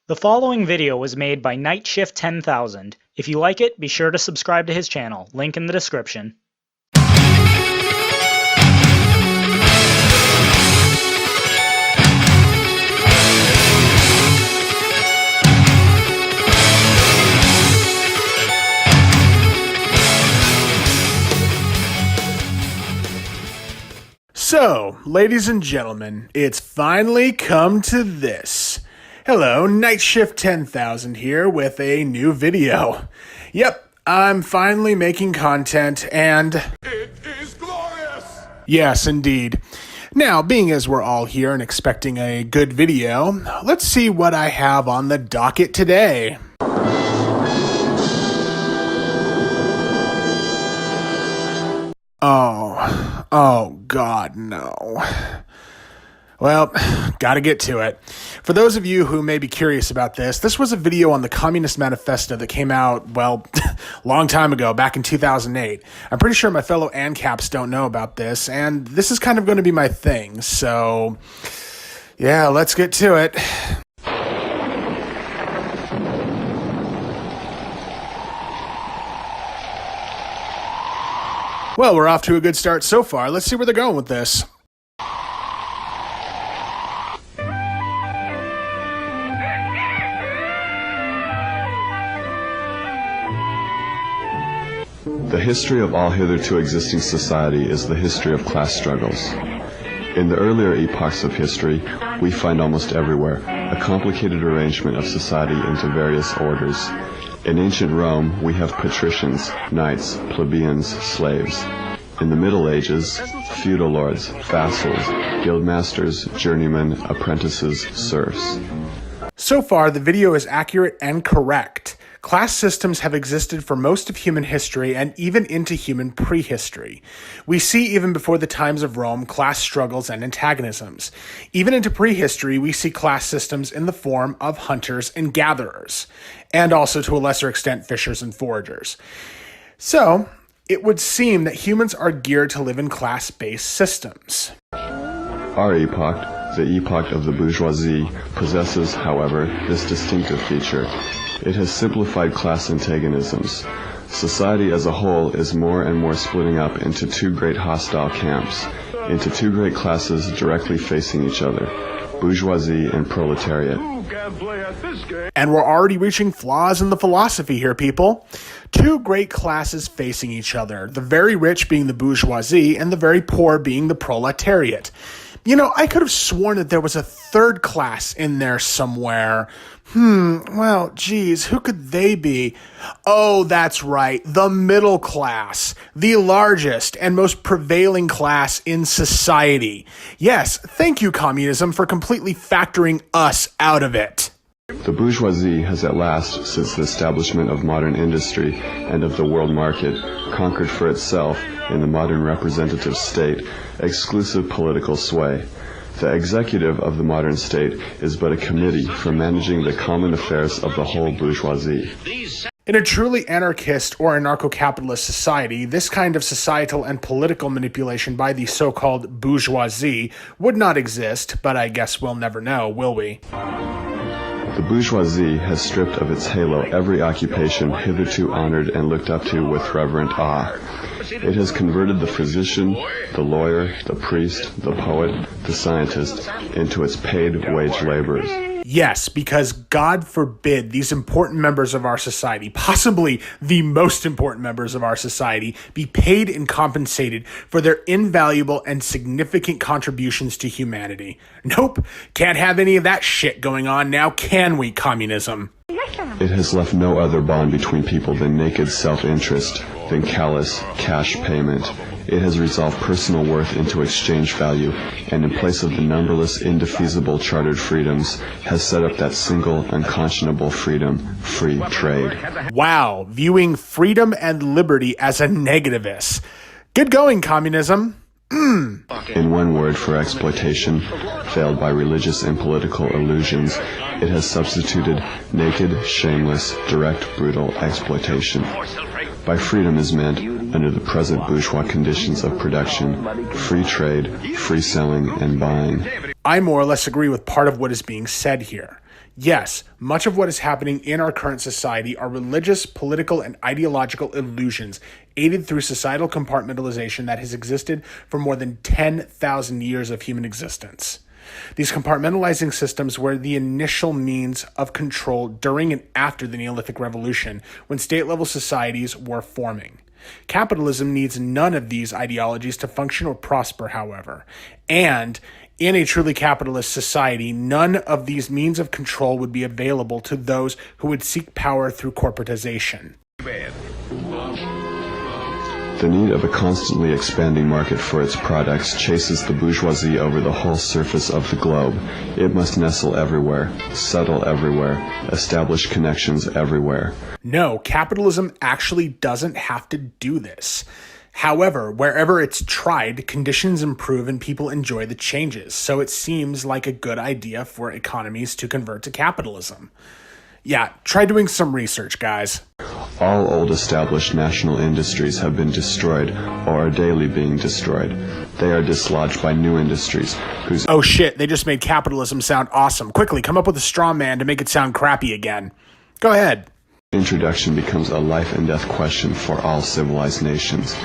The following video was made by Nightshift10000. If you like it, be sure to subscribe to his channel, link in the description. So, ladies and gentlemen, it's finally come to this. Hello, Nightshift10000 here with a new video. Yep, I'm finally making content and... It is glorious! Yes, indeed. Now, being as we're all here and expecting a good video, let's see what I have on the docket today. Oh God, no. Well, gotta get to it. For those of you who may be curious about this was a video on the Communist Manifesto that came out, well, long time ago, back in 2008. I'm pretty sure my fellow ANCAPs don't know about this, and this is kind of going to be my thing, so yeah, let's get to it. Well, we're off to a good start so far. Let's see where they're going with this. The history of all hitherto existing society is the history of class struggles. In the earlier epochs of history, we find almost everywhere a complicated arrangement of society into various orders. In ancient Rome, we have patricians, knights, plebeians, slaves. In the Middle Ages, feudal lords, vassals, guildmasters, journeymen, apprentices, serfs. So far, the video is accurate and correct. Class systems have existed for most of human history and even into human prehistory. We see even before the times of Rome class struggles and antagonisms. Even into prehistory, we see class systems in the form of hunters and gatherers, and also to a lesser extent fishers and foragers. So, it would seem that humans are geared to live in class-based systems. Our epoch, the epoch of the bourgeoisie, possesses, however, this distinctive feature. It has simplified class antagonisms. Society as a whole is more and more splitting up into two great hostile camps, into two great classes directly facing each other, bourgeoisie and proletariat. And we're already reaching flaws in the philosophy here, people. Two great classes facing each other, the very rich being the bourgeoisie and the very poor being the proletariat. You know, I could have sworn that there was a third class in there somewhere. Well, geez, who could they be? Oh, that's right, the middle class, the largest and most prevailing class in society. Yes, thank you, communism, for completely factoring us out of it. The bourgeoisie has at last, since the establishment of modern industry and of the world market, conquered for itself, in the modern representative state, exclusive political sway. The executive of the modern state is but a committee for managing the common affairs of the whole bourgeoisie. In a truly anarchist or anarcho-capitalist society, this kind of societal and political manipulation by the so-called bourgeoisie would not exist, but I guess we'll never know, will we? The bourgeoisie has stripped of its halo every occupation hitherto honored and looked up to with reverent awe. It has converted the physician, the lawyer, the priest, the poet, the scientist into its paid wage laborers. Yes, because God forbid these important members of our society, possibly the most important members of our society, be paid and compensated for their invaluable and significant contributions to humanity. Nope, can't have any of that shit going on now, can we, communism? It has left no other bond between people than naked self-interest, than callous cash payment. It has resolved personal worth into exchange value, and in place of the numberless indefeasible chartered freedoms, has set up that single unconscionable freedom, free trade. Wow, viewing freedom and liberty as a negativist. Good going, communism. In one word for exploitation, veiled by religious and political illusions, it has substituted naked, shameless, direct, brutal exploitation. By freedom is meant, under the present bourgeois conditions of production, free trade, free selling, and buying. I more or less agree with part of what is being said here. Yes, much of what is happening in our current society are religious, political, and ideological illusions aided through societal compartmentalization that has existed for more than 10,000 years of human existence. These compartmentalizing systems were the initial means of control during and after the Neolithic Revolution, when state-level societies were forming. Capitalism needs none of these ideologies to function or prosper, however, and in a truly capitalist society, none of these means of control would be available to those who would seek power through corporatization. The need of a constantly expanding market for its products chases the bourgeoisie over the whole surface of the globe. It must nestle everywhere, settle everywhere, establish connections everywhere. No, capitalism actually doesn't have to do this. However, wherever it's tried, conditions improve and people enjoy the changes, so it seems like a good idea for economies to convert to capitalism. Yeah, try doing some research, guys. All old established national industries have been destroyed or are daily being destroyed. They are dislodged by new industries whose— Oh shit, they just made capitalism sound awesome. Quickly, come up with a straw man to make it sound crappy again. Go ahead. introduction becomes a life and death question for all civilized nations.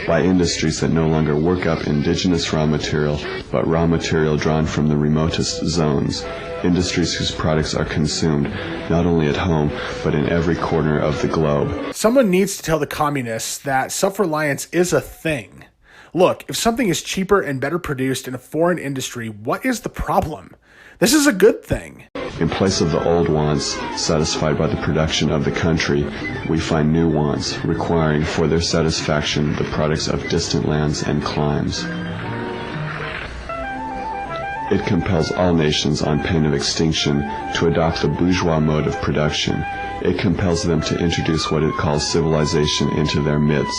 By industries that no longer work up indigenous raw material, but raw material drawn from the remotest zones. Industries whose products are consumed not only at home, but in every corner of the globe. Someone needs to tell the communists that self-reliance is a thing. Look, if something is cheaper and better produced in a foreign industry, what is the problem? This is a good thing. In place of the old wants satisfied by the production of the country, we find new wants requiring for their satisfaction the products of distant lands and climes. It compels all nations on pain of extinction to adopt the bourgeois mode of production. It compels them to introduce what it calls civilization into their midst,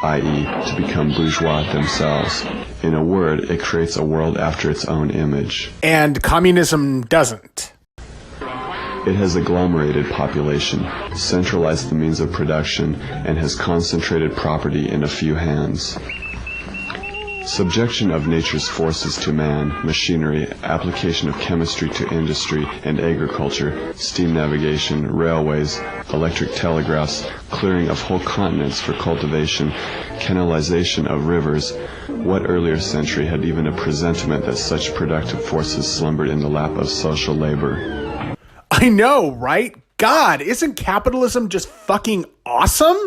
i.e., to become bourgeois themselves. In a word, it creates a world after its own image. And communism doesn't. It has agglomerated population, centralized the means of production, and has concentrated property in a few hands. Subjection of nature's forces to man, machinery, application of chemistry to industry and agriculture, steam navigation, railways, electric telegraphs, clearing of whole continents for cultivation, canalization of rivers. What earlier century had even a presentiment that such productive forces slumbered in the lap of social labor? I know, right? God, isn't capitalism just fucking awesome?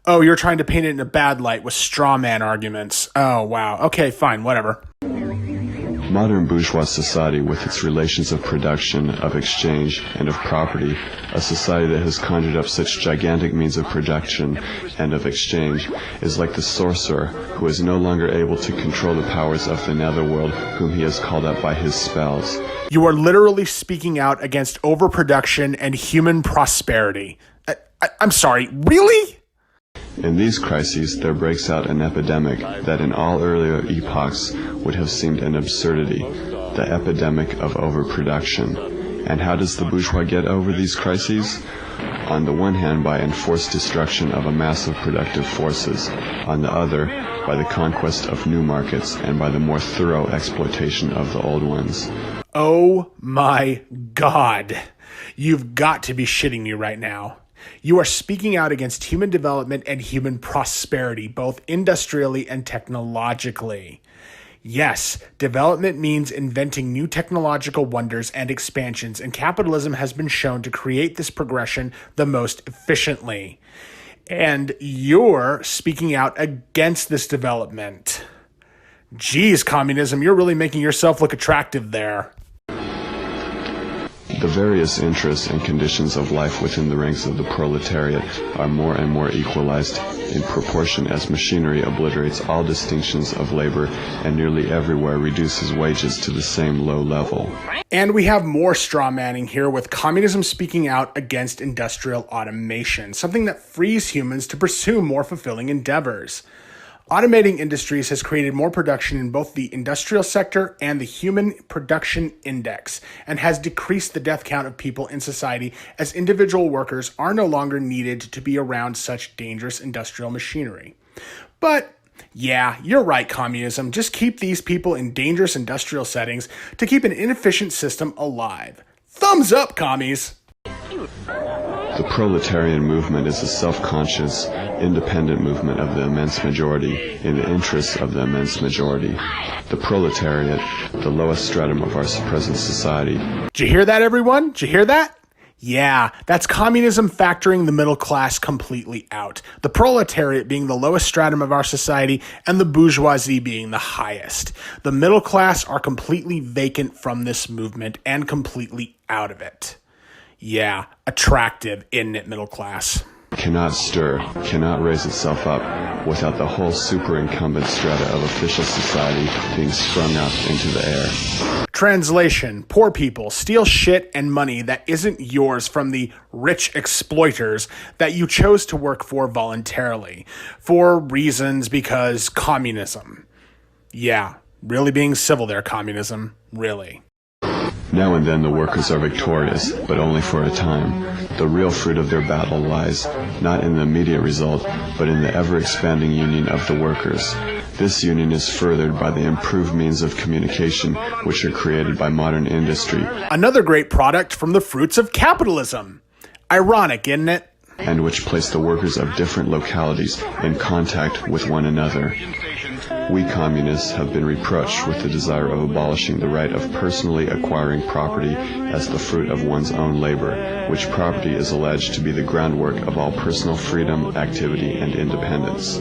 Oh, you're trying to paint it in a bad light with straw man arguments. Oh, wow. Okay, fine, whatever. Modern bourgeois society, with its relations of production, of exchange, and of property, a society that has conjured up such gigantic means of production and of exchange, is like the sorcerer who is no longer able to control the powers of the netherworld whom he has called up by his spells. You are literally speaking out against overproduction and human prosperity. I'm sorry, really? In these crises, there breaks out an epidemic that in all earlier epochs would have seemed an absurdity, the epidemic of overproduction. And how does the bourgeois get over these crises? On the one hand, by enforced destruction of a mass of productive forces. On the other, by the conquest of new markets and by the more thorough exploitation of the old ones. Oh my God. You've got to be shitting me right now. You are speaking out against human development and human prosperity, both industrially and technologically. Yes, development means inventing new technological wonders and expansions, and capitalism has been shown to create this progression the most efficiently. And you're speaking out against this development. Geez, communism, you're really making yourself look attractive there. The various interests and conditions of life within the ranks of the proletariat are more and more equalized in proportion as machinery obliterates all distinctions of labor and nearly everywhere reduces wages to the same low level. And we have more straw manning here with communism speaking out against industrial automation, something that frees humans to pursue more fulfilling endeavors. Automating industries has created more production in both the industrial sector and the human production index, and has decreased the death count of people in society as individual workers are no longer needed to be around such dangerous industrial machinery. But yeah, you're right, communism. Just keep these people in dangerous industrial settings to keep an inefficient system alive. Thumbs up, commies! The proletarian movement is a self-conscious, independent movement of the immense majority in the interests of the immense majority. The proletariat, the lowest stratum of our present society. Did you hear that, everyone? Did you hear that? Yeah, that's communism factoring the middle class completely out. The proletariat being the lowest stratum of our society and the bourgeoisie being the highest. The middle class are completely vacant from this movement and completely out of it. Yeah, attractive, isn't it, middle class? Cannot stir, cannot raise itself up without the whole superincumbent strata of official society being sprung up into the air. Translation: poor people steal shit and money that isn't yours from the rich exploiters that you chose to work for voluntarily, for reasons because communism. Yeah, really being civil there, communism, really. Now and then the workers are victorious, but only for a time. The real fruit of their battle lies not in the immediate result, but in the ever-expanding union of the workers. This union is furthered by the improved means of communication which are created by modern industry. Another great product from the fruits of capitalism. Ironic, isn't it? And which place the workers of different localities in contact with one another. We communists have been reproached with the desire of abolishing the right of personally acquiring property as the fruit of one's own labor, which property is alleged to be the groundwork of all personal freedom, activity, and independence.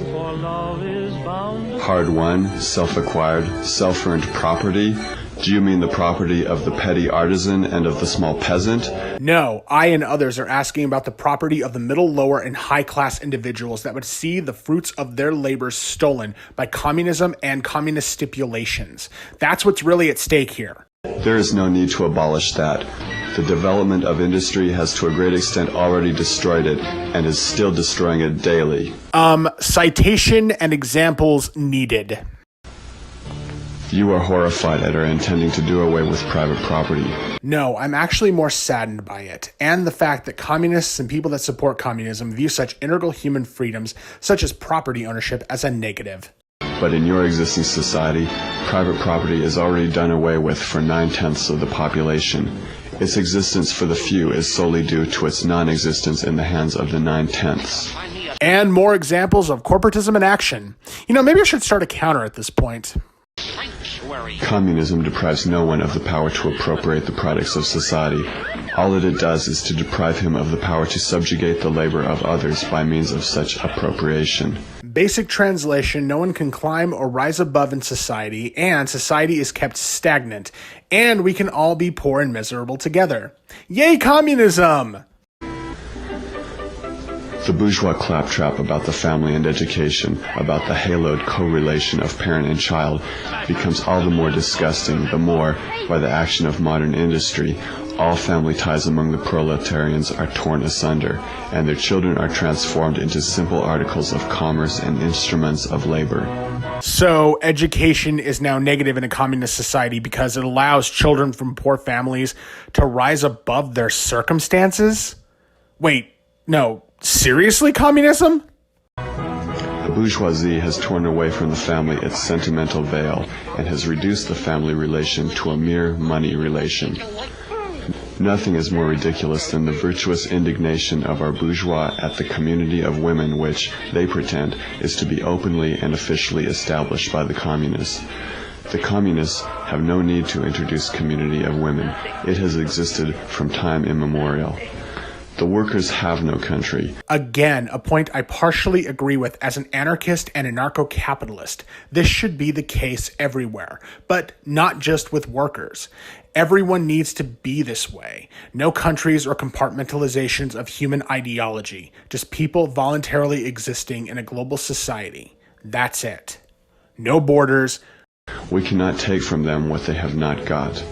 Hard-won, self-acquired, self-earned property? Do you mean the property of the petty artisan and of the small peasant? No, I and others are asking about the property of the middle, lower, and high-class individuals that would see the fruits of their labors stolen by communism and communist stipulations. That's what's really at stake here. There is no need to abolish that. The development of industry has to a great extent already destroyed it and is still destroying it daily. Citation and examples needed. You are horrified at our intending to do away with private property. No, I'm actually more saddened by it, and the fact that communists and people that support communism view such integral human freedoms, such as property ownership, as a negative. But in your existing society, private property is already done away with for 9/10 of the population. Its existence for the few is solely due to its non-existence in the hands of the 9/10. And more examples of corporatism in action. You know, maybe I should start a counter at this point. Communism deprives no one of the power to appropriate the products of society. All that it does is to deprive him of the power to subjugate the labor of others by means of such appropriation. Basic translation: no one can climb or rise above in society, and society is kept stagnant, and we can all be poor and miserable together. Yay, communism! The bourgeois claptrap about the family and education, about the haloed correlation of parent and child, becomes all the more disgusting the more, by the action of modern industry, all family ties among the proletarians are torn asunder, and their children are transformed into simple articles of commerce and instruments of labor. So, education is now negative in a communist society because it allows children from poor families to rise above their circumstances? Wait, no. Seriously, communism? The bourgeoisie has torn away from the family its sentimental veil and has reduced the family relation to a mere money relation. Nothing is more ridiculous than the virtuous indignation of our bourgeois at the community of women which, they pretend, is to be openly and officially established by the communists. The communists have no need to introduce community of women. It has existed from time immemorial. The workers have no country. Again, a point I partially agree with as an anarchist and anarcho-capitalist. This should be the case everywhere, but not just with workers. Everyone needs to be this way. No countries or compartmentalizations of human ideology, just people voluntarily existing in a global society. That's it. No borders. We cannot take from them what they have not got.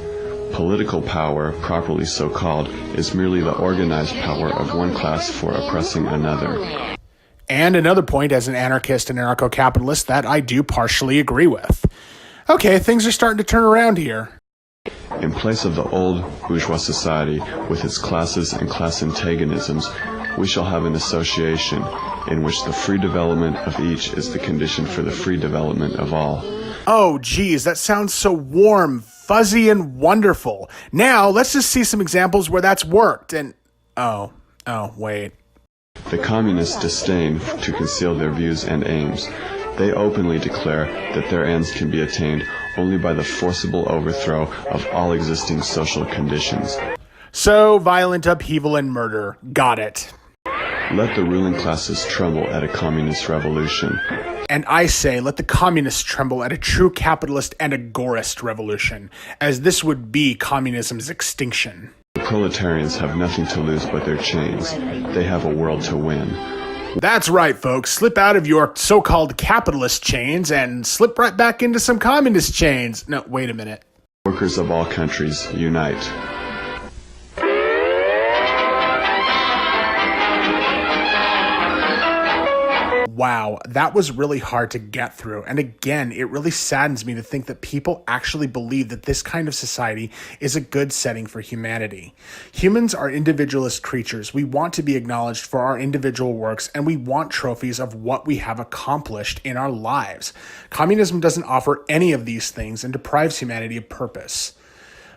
Political power, properly so called, is merely the organized power of one class for oppressing another. And another point as an anarchist and anarcho-capitalist that I do partially agree with. Okay, things are starting to turn around here. In place of the old bourgeois society with its classes and class antagonisms, we shall have an association in which the free development of each is the condition for the free development of all. Oh, geez, that sounds so warm, fuzzy and wonderful. Now, let's just see some examples where that's worked. And, oh, wait. The communists disdain to conceal their views and aims. They openly declare that their ends can be attained only by the forcible overthrow of all existing social conditions. So, violent upheaval and murder. Got it. Let the ruling classes tremble at a communist revolution. And I say, let the communists tremble at a true capitalist and agorist revolution, as this would be communism's extinction. The proletarians have nothing to lose but their chains. They have a world to win. That's right, folks. Slip out of your so-called capitalist chains and slip right back into some communist chains. No, wait a minute. Workers of all countries, unite. Wow, that was really hard to get through. And again, it really saddens me to think that people actually believe that this kind of society is a good setting for humanity. Humans are individualist creatures. We want to be acknowledged for our individual works, and we want trophies of what we have accomplished in our lives. Communism doesn't offer any of these things and deprives humanity of purpose.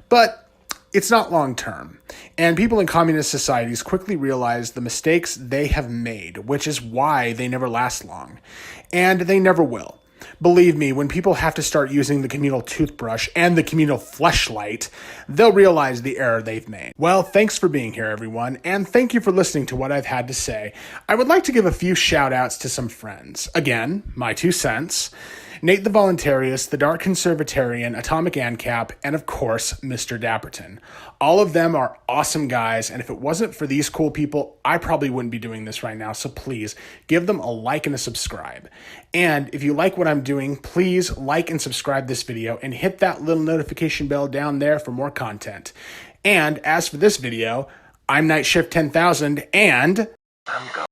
But it's not long term, and people in communist societies quickly realize the mistakes they have made, which is why they never last long, and they never will. Believe me, when people have to start using the communal toothbrush and the communal fleshlight, they'll realize the error they've made. Well, thanks for being here, everyone, and thank you for listening to what I've had to say. I would like to give a few shout-outs to some friends. Again, my 2 cents. Nate the Voluntarist, the Dark Conservatarian, Atomic ANCAP, and of course, Mr. Dapperton. All of them are awesome guys, and if it wasn't for these cool people, I probably wouldn't be doing this right now, so please give them a like and a subscribe. And if you like what I'm doing, please like and subscribe this video and hit that little notification bell down there for more content. And as for this video, I'm Nightshift10000, and